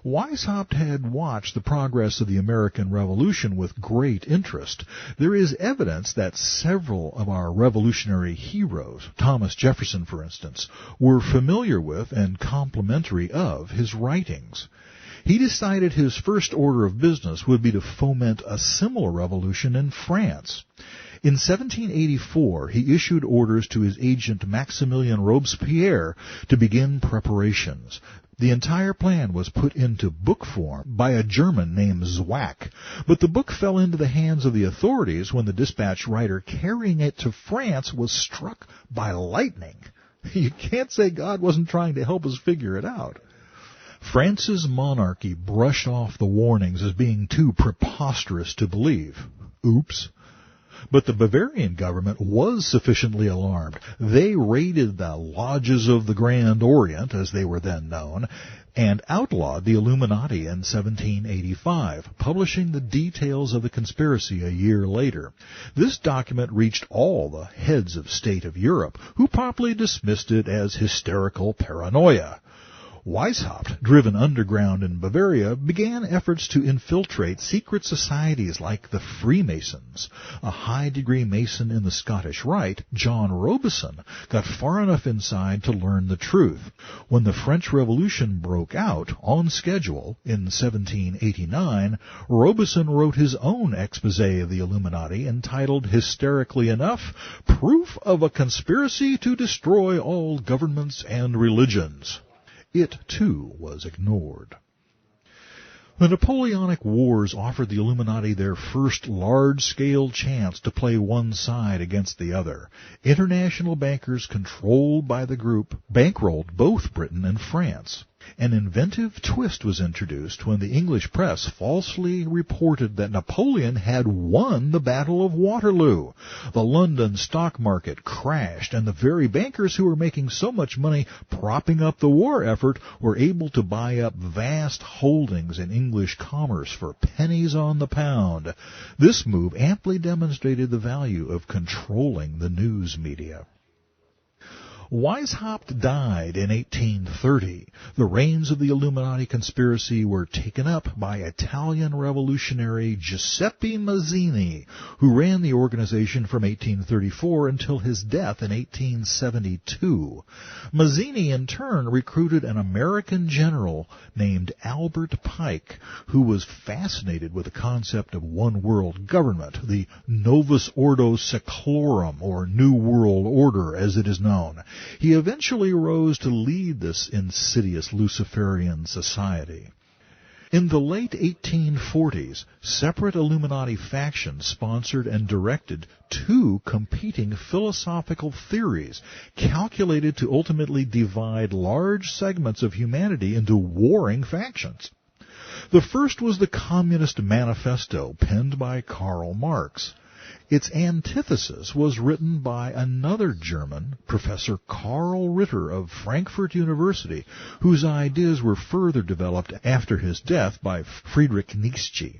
Weishaupt had watched the progress of the American Revolution with great interest. There is evidence that several of our revolutionary heroes, Thomas Jefferson for instance, were familiar with and complimentary of his writings. He decided his first order of business would be to foment a similar revolution in France. In 1784, he issued orders to his agent Maximilien Robespierre to begin preparations. The entire plan was put into book form by a German named Zwack, but the book fell into the hands of the authorities when the dispatch rider carrying it to France was struck by lightning. You can't say God wasn't trying to help us figure it out. France's monarchy brushed off the warnings as being too preposterous to believe. Oops. But the Bavarian government was sufficiently alarmed. They raided the Lodges of the Grand Orient, as they were then known, and outlawed the Illuminati in 1785, publishing the details of the conspiracy a year later. This document reached all the heads of state of Europe, who promptly dismissed it as hysterical paranoia. Weishaupt, driven underground in Bavaria, began efforts to infiltrate secret societies like the Freemasons. A high-degree Mason in the Scottish Rite, John Robison, got far enough inside to learn the truth. When the French Revolution broke out, on schedule, in 1789, Robison wrote his own exposé of the Illuminati entitled, hysterically enough, Proof of a Conspiracy to Destroy All Governments and Religions. It, too, was ignored. The Napoleonic Wars offered the Illuminati their first large-scale chance to play one side against the other. International bankers controlled by the group bankrolled both Britain and France. An inventive twist was introduced when the English press falsely reported that Napoleon had won the Battle of Waterloo. The London stock market crashed, and the very bankers who were making so much money propping up the war effort were able to buy up vast holdings in English commerce for pennies on the pound. This move amply demonstrated the value of controlling the news media. Weishaupt died in 1830. The reins of the Illuminati conspiracy were taken up by Italian revolutionary Giuseppe Mazzini, who ran the organization from 1834 until his death in 1872. Mazzini, in turn, recruited an American general named Albert Pike, who was fascinated with the concept of one world government, the Novus Ordo Seclorum, or New World Order, as it is known. He eventually rose to lead this insidious Luciferian society. In the late 1840s, separate Illuminati factions sponsored and directed two competing philosophical theories calculated to ultimately divide large segments of humanity into warring factions. The first was the Communist Manifesto, penned by Karl Marx. Its antithesis was written by another German, Professor Karl Ritter of Frankfurt University, whose ideas were further developed after his death by Friedrich Nietzsche.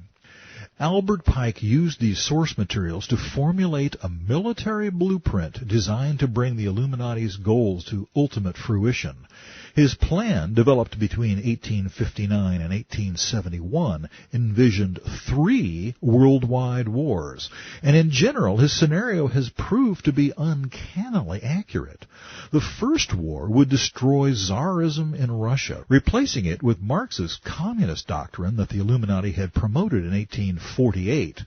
Albert Pike used these source materials to formulate a military blueprint designed to bring the Illuminati's goals to ultimate fruition. His plan, developed between 1859 and 1871, envisioned 3 worldwide wars, and in general his scenario has proved to be uncannily accurate. The first war would destroy Tsarism in Russia, replacing it with Marx's communist doctrine that the Illuminati had promoted in 1848.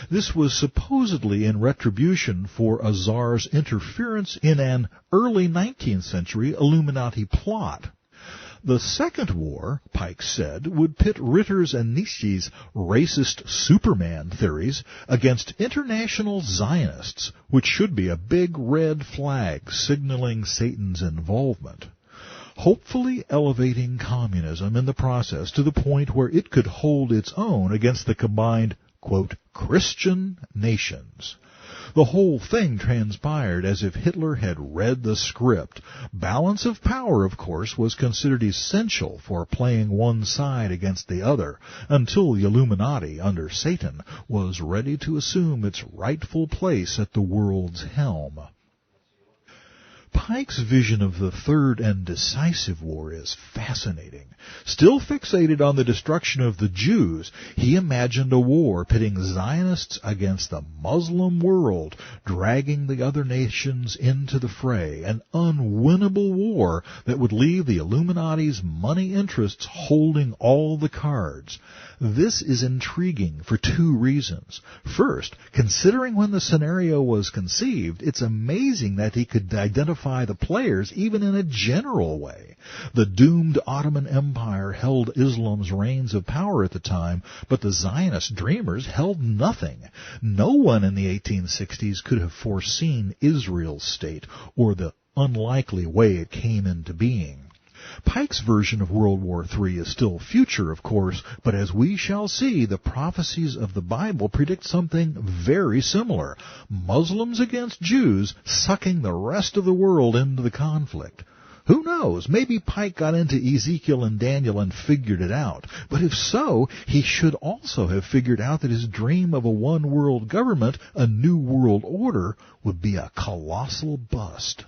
This was supposedly in retribution for a Tsar's interference in an early 19th century Illuminati plot. The Second War, Pike said, would pit Ritter's and Nietzsche's racist Superman theories against international Zionists, which should be a big red flag signaling Satan's involvement, hopefully elevating communism in the process to the point where it could hold its own against the combined, quote, Christian nations. The whole thing transpired as if Hitler had read the script. Balance of power, of course, was considered essential for playing one side against the other, until the Illuminati, under Satan, was ready to assume its rightful place at the world's helm. Pike's vision of the third and decisive war is fascinating. Still fixated on the destruction of the Jews, he imagined a war pitting Zionists against the Muslim world, dragging the other nations into the fray, an unwinnable war that would leave the Illuminati's money interests holding all the cards. This is intriguing for two reasons. First, considering when the scenario was conceived, it's amazing that he could identify the players even in a general way. The doomed Ottoman Empire held Islam's reins of power at the time, but the Zionist dreamers held nothing. No one in the 1860s could have foreseen Israel's state or the unlikely way it came into being. Pike's version of World War III is still future, of course, but as we shall see, the prophecies of the Bible predict something very similar. Muslims against Jews sucking the rest of the world into the conflict. Who knows? Maybe Pike got into Ezekiel and Daniel and figured it out. But if so, he should also have figured out that his dream of a one-world government, a new world order, would be a colossal bust.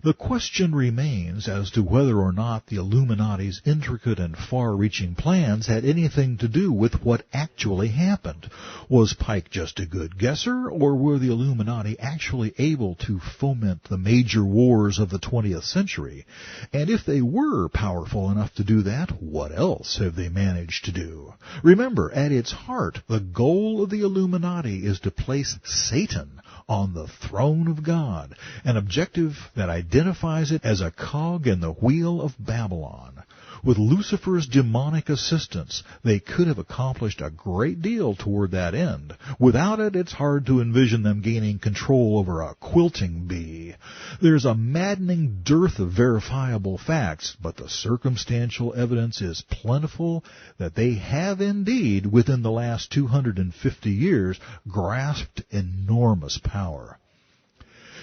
The question remains as to whether or not the Illuminati's intricate and far-reaching plans had anything to do with what actually happened. Was Pike just a good guesser, or were the Illuminati actually able to foment the major wars of the 20th century? And if they were powerful enough to do that, what else have they managed to do? Remember, at its heart, the goal of the Illuminati is to place Satan on the throne of God, an objective that identifies it as a cog in the wheel of Babylon. With Lucifer's demonic assistance, they could have accomplished a great deal toward that end. Without it, it's hard to envision them gaining control over a quilting bee. There's a maddening dearth of verifiable facts, but the circumstantial evidence is plentiful that they have indeed, within the last 250 years, grasped enormous power.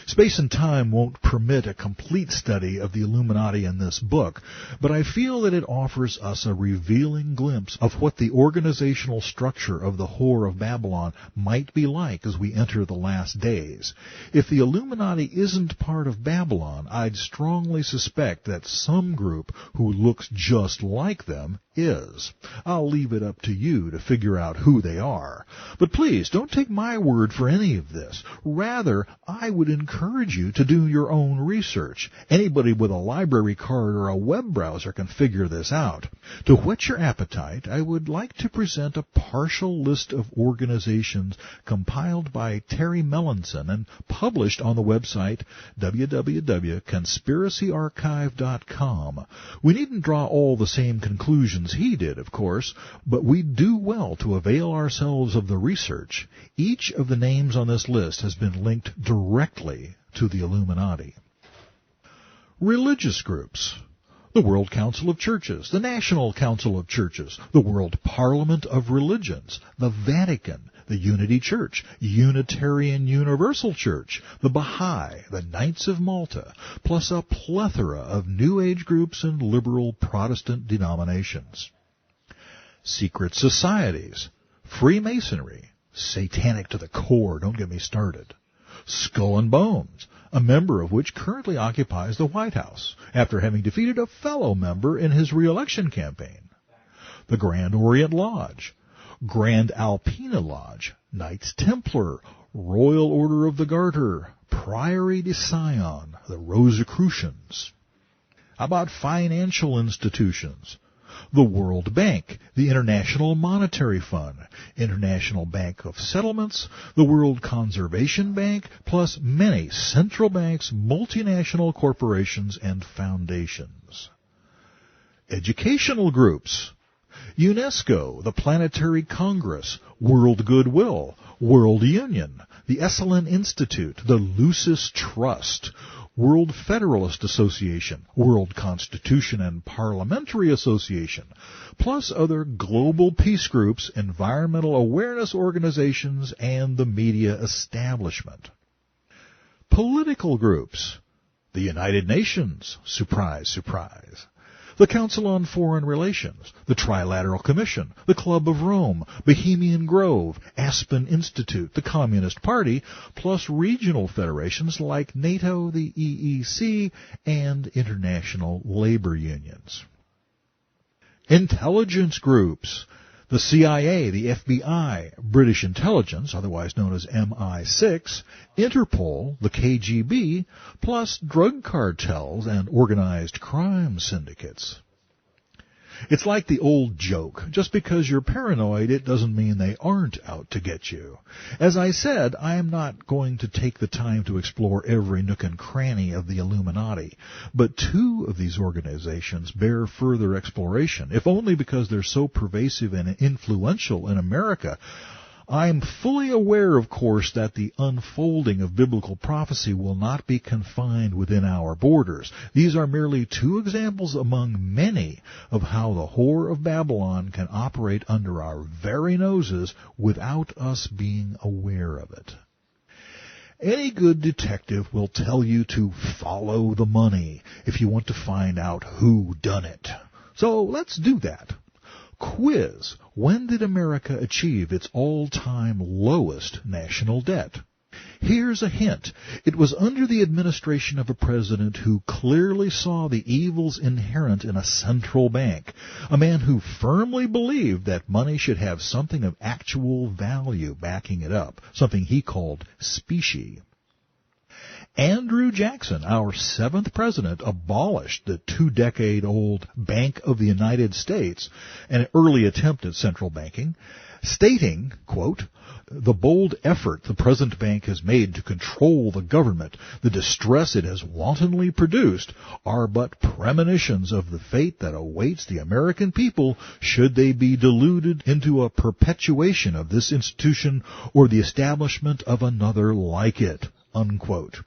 Space and time won't permit a complete study of the Illuminati in this book, but I feel that it offers us a revealing glimpse of what the organizational structure of the Whore of Babylon might be like as we enter the last days. If the Illuminati isn't part of Babylon, I'd strongly suspect that some group who looks just like them is. I'll leave it up to you to figure out who they are. But please, don't take my word for any of this. Rather, I would encourage you to do your own research. Anybody with a library card or a web browser can figure this out. To whet your appetite, I would like to present a partial list of organizations compiled by Terry Melanson and published on the website www.conspiracyarchive.com. We needn't draw all the same conclusions he did, of course, but we do well to avail ourselves of the research. Each of the names on this list has been linked directly to the Illuminati. Religious groups. The World Council of Churches, the National Council of Churches, the World Parliament of Religions, the Vatican, the Unity Church, Unitarian Universal Church, the Baha'i, the Knights of Malta, plus a plethora of New Age groups and liberal Protestant denominations. Secret societies, Freemasonry, satanic to the core, don't get me started. Skull and Bones, a member of which currently occupies the White House, after having defeated a fellow member in his re-election campaign. The Grand Orient Lodge, Grand Alpina Lodge, Knights Templar, Royal Order of the Garter, Priory de Sion, the Rosicrucians. How about financial institutions? The World Bank, the International Monetary Fund, International Bank of Settlements, the World Conservation Bank, plus many central banks, multinational corporations, and foundations. Educational groups. UNESCO, the Planetary Congress, World Goodwill, World Union, the Esalen Institute, the Lucis Trust, World Federalist Association, World Constitution and Parliamentary Association, plus other global peace groups, environmental awareness organizations, and the media establishment. Political groups. The United Nations, surprise, surprise. the Council on Foreign Relations, the Trilateral Commission, the Club of Rome, Bohemian Grove, Aspen Institute, the Communist Party, plus regional federations like NATO, the EEC, and international labor unions. Intelligence groups. The CIA, the FBI, British intelligence, otherwise known as MI6, Interpol, the KGB, plus drug cartels and organized crime syndicates. It's like the old joke. Just because you're paranoid, it doesn't mean they aren't out to get you. As I said, I am not going to take the time to explore every nook and cranny of the Illuminati, but two of these organizations bear further exploration, if only because they're so pervasive and influential in America. I'm fully aware, of course, that the unfolding of biblical prophecy will not be confined within our borders. These are merely two examples among many of how the whore of Babylon can operate under our very noses without us being aware of it. Any good detective will tell you to follow the money if you want to find out who done it. So let's do that. Quiz. When did America achieve its all-time lowest national debt? Here's a hint. It was under the administration of a president who clearly saw the evils inherent in a central bank, a man who firmly believed that money should have something of actual value backing it up, something he called specie. Andrew Jackson, our seventh president, abolished the 2-decade-old Bank of the United States, an early attempt at central banking, stating, quote, "The bold effort the present bank has made to control the government, the distress it has wantonly produced, are but premonitions of the fate that awaits the American people should they be deluded into a perpetuation of this institution or the establishment of another like it." Unquote.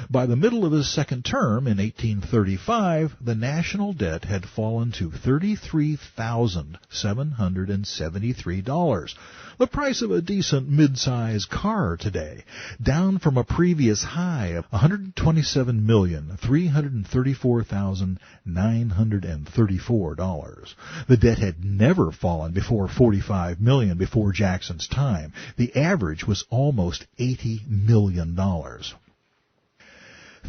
By the middle of his second term in 1835, the national debt had fallen to $33,773, the price of a decent mid-size car today, down from a previous high of $127,334,934. The debt had never fallen before $45 million before Jackson's time. The average was almost $80 million.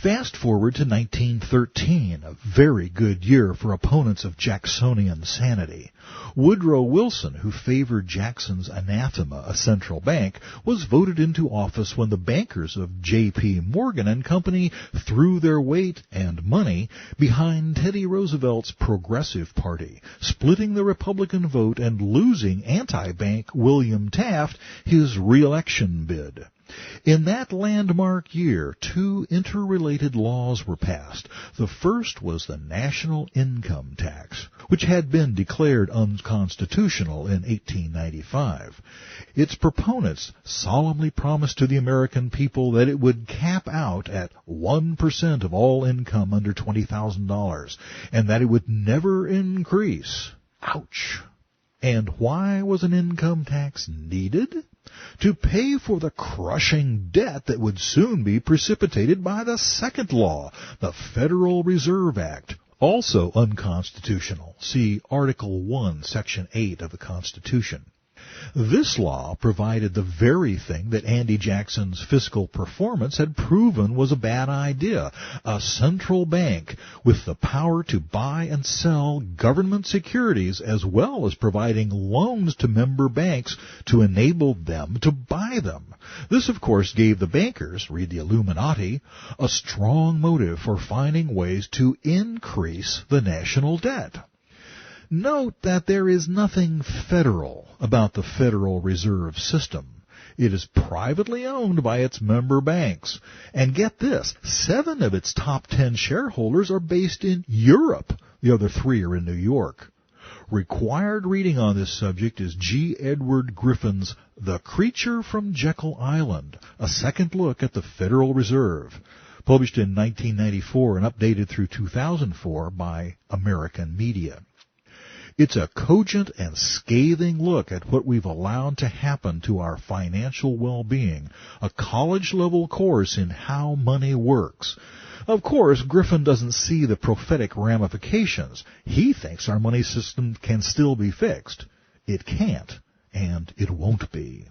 Fast forward to 1913, a very good year for opponents of Jacksonian sanity. Woodrow Wilson, who favored Jackson's anathema, a central bank, was voted into office when the bankers of J.P. Morgan and Company threw their weight and money behind Teddy Roosevelt's Progressive Party, splitting the Republican vote and losing anti-bank William Taft his re-election bid. In that landmark year, two interrelated laws were passed. The first was the national income tax, which had been declared unconstitutional in 1895. Its proponents solemnly promised to the American people that it would cap out at 1% of all income under $20,000, and that it would never increase. Ouch! And why was an income tax needed? To pay for the crushing debt that would soon be precipitated by the second law, the Federal Reserve Act, also unconstitutional. See Article 1, Section 8 of the Constitution. This law provided the very thing that Andy Jackson's fiscal performance had proven was a bad idea, a central bank with the power to buy and sell government securities as well as providing loans to member banks to enable them to buy them. This, of course, gave the bankers, read the Illuminati, a strong motive for finding ways to increase the national debt. Note that there is nothing federal about the Federal Reserve System. It is privately owned by its member banks. And get this, 7 of its top 10 shareholders are based in Europe. The other 3 are in New York. Required reading on this subject is G. Edward Griffin's The Creature from Jekyll Island, a second look at the Federal Reserve, published in 1994 and updated through 2004 by American Media. It's a cogent and scathing look at what we've allowed to happen to our financial well-being, a college-level course in how money works. Of course, Griffin doesn't see the prophetic ramifications. He thinks our money system can still be fixed. It can't, and it won't be.